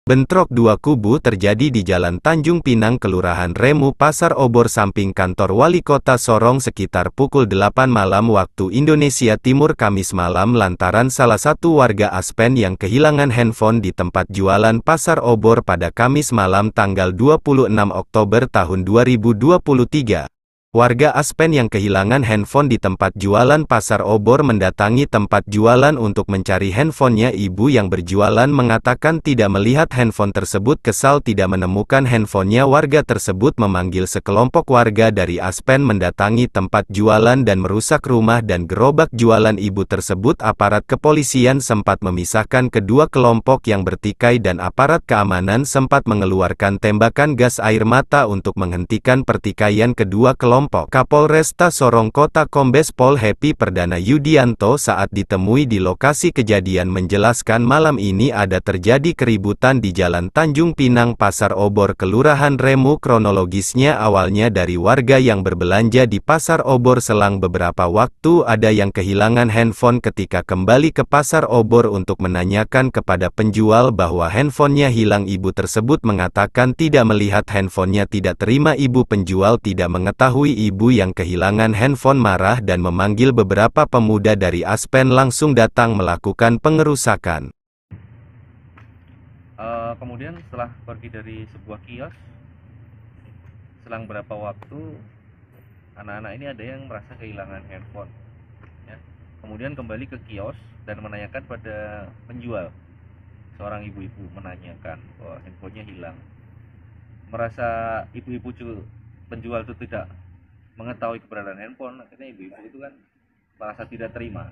Bentrok dua kubu terjadi di Jalan Tanjung Pinang, Kelurahan Remu, Pasar Obor, samping kantor Wali Kota Sorong sekitar pukul 8 malam waktu Indonesia Timur Kamis malam lantaran salah satu warga Aspen yang kehilangan handphone di tempat jualan Pasar Obor pada Kamis malam tanggal 26 Oktober tahun 2023. Warga Aspen yang kehilangan handphone di tempat jualan Pasar Obor mendatangi tempat jualan untuk mencari handphonenya. Ibu yang berjualan mengatakan tidak melihat handphone tersebut. Kesal tidak menemukan handphonenya, warga tersebut memanggil sekelompok warga dari Aspen mendatangi tempat jualan dan merusak rumah dan gerobak jualan ibu tersebut. Aparat kepolisian sempat memisahkan kedua kelompok yang bertikai dan aparat keamanan sempat mengeluarkan tembakan gas air mata untuk menghentikan pertikaian kedua kelompok. Kapolresta Sorong Kota Kombes Pol Happy Perdana Yudianto saat ditemui di lokasi kejadian menjelaskan malam ini ada terjadi keributan di Jalan Tanjung Pinang, Pasar Obor, Kelurahan Remu. Kronologisnya awalnya dari warga yang berbelanja di Pasar Obor. Selang beberapa waktu ada yang kehilangan handphone. Ketika kembali ke Pasar Obor untuk menanyakan kepada penjual bahwa handphonenya hilang, ibu tersebut mengatakan tidak melihat handphonenya. Tidak terima ibu penjual tidak mengetahui ibu yang kehilangan handphone, marah dan memanggil beberapa pemuda dari Aspen langsung datang melakukan pengerusakan. Kemudian setelah pergi dari sebuah kios, selang berapa waktu anak-anak ini ada yang merasa kehilangan handphone, ya. Kemudian kembali ke kios dan menanyakan pada penjual. Seorang ibu-ibu menanyakan bahwa handphonenya hilang. Merasa ibu-ibu penjual itu tidak mengetahui keberadaan handphone, akhirnya ibu-ibu itu kan merasa tidak terima.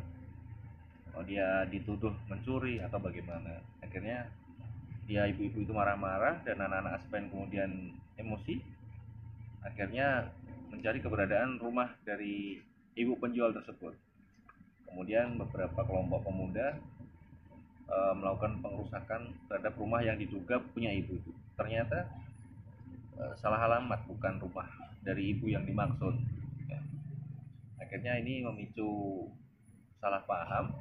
Dia dituduh mencuri atau bagaimana. Akhirnya ibu-ibu itu marah-marah dan anak-anak Aspen kemudian emosi. Akhirnya mencari keberadaan rumah dari ibu penjual tersebut. Kemudian beberapa kelompok pemuda melakukan pengerusakan terhadap rumah yang diduga punya ibu itu. Ternyata salah alamat, bukan rumah dari ibu yang dimaksud, ya. Akhirnya ini memicu salah paham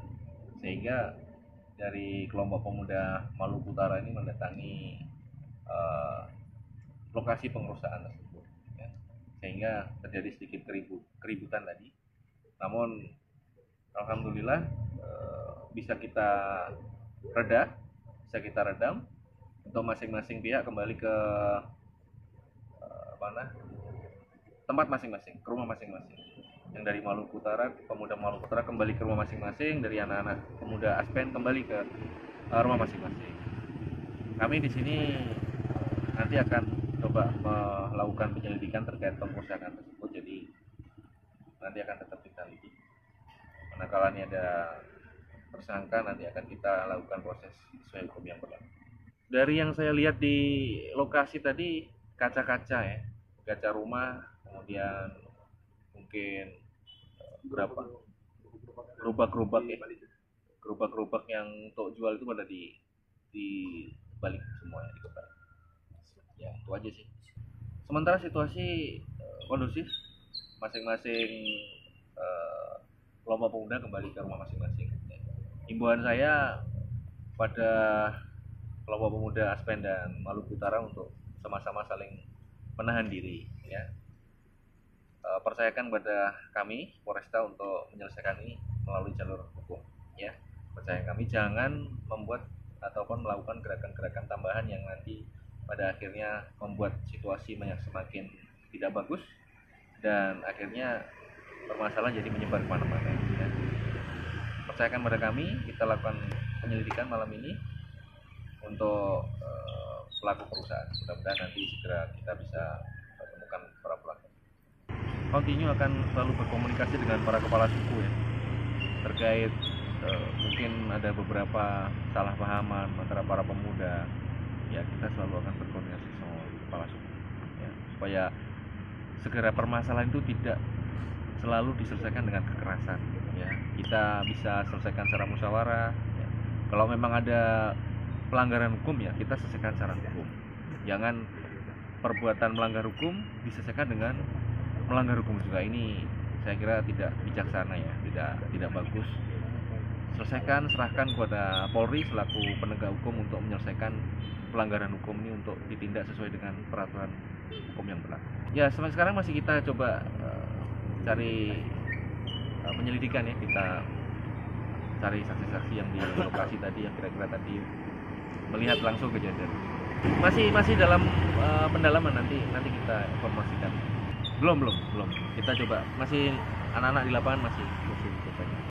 sehingga dari kelompok pemuda Maluku Utara ini mendatangi lokasi pengerusakan tersebut, ya. Sehingga terjadi sedikit keributan tadi. Namun alhamdulillah bisa kita redam untuk masing-masing pihak kembali ke tempat masing-masing, ke rumah masing-masing. Yang dari Maluku Utara, pemuda Maluku Utara kembali ke rumah masing-masing, dari anak-anak pemuda Aspen kembali ke rumah masing-masing. Kami di sini nanti akan coba melakukan penyelidikan terkait pengerusakan tersebut, jadi nanti akan tetap kita lidik. Manakala ini ada tersangka, nanti akan kita lakukan proses sesuai hukum yang berlaku. Dari yang saya lihat di lokasi tadi, kaca-kaca, ya, kaca rumah, kemudian mungkin berapa gerobak-gerobak, ya, gerobak-gerobak yang untuk jual itu pada di balik semuanya, dikebalik. Ya, itu aja sih. Sementara situasi kondusif, masing-masing kelompok pemuda kembali ke rumah masing-masing. Himbauan saya pada kelompok pemuda Aspen dan Maluku Utara untuk sama-sama saling menahan diri, ya. Percayakan pada kami Polresta untuk menyelesaikan ini melalui jalur hukum, ya. Percaya kami, jangan membuat ataupun melakukan gerakan-gerakan tambahan yang nanti pada akhirnya membuat situasi semakin tidak bagus dan akhirnya permasalahan jadi menyebar kemana-mana, ya. Percayakan pada kami, kita lakukan penyelidikan malam ini untuk pelaku perusahaan. Mudah-mudahan nanti segera kita bisa menemukan para pelaku. Continue akan selalu berkomunikasi dengan para kepala suku, ya, terkait mungkin ada beberapa salah pahaman antara para pemuda. Ya, kita selalu akan berkoordinasi sama kepala suku, ya, supaya segera permasalahan itu tidak selalu diselesaikan dengan kekerasan, ya. Kita bisa selesaikan secara musyawarah, ya. Kalau memang ada pelanggaran hukum, ya kita selesaikan secara hukum. Jangan perbuatan melanggar hukum diselesaikan dengan melanggar hukum juga. Ini saya kira tidak bijaksana, ya, tidak bagus. selesaikan, serahkan kepada Polri selaku penegak hukum untuk menyelesaikan pelanggaran hukum ini untuk ditindak sesuai dengan peraturan hukum yang berlaku. Ya, sampai sekarang masih kita coba cari penyelidikan ya, kita cari saksi-saksi yang di lokasi tadi, yang kira-kira tadi melihat langsung kejadian. Masih dalam pendalaman, nanti kita informasikan. Belum. Kita coba, masih anak-anak di lapangan masih banyak.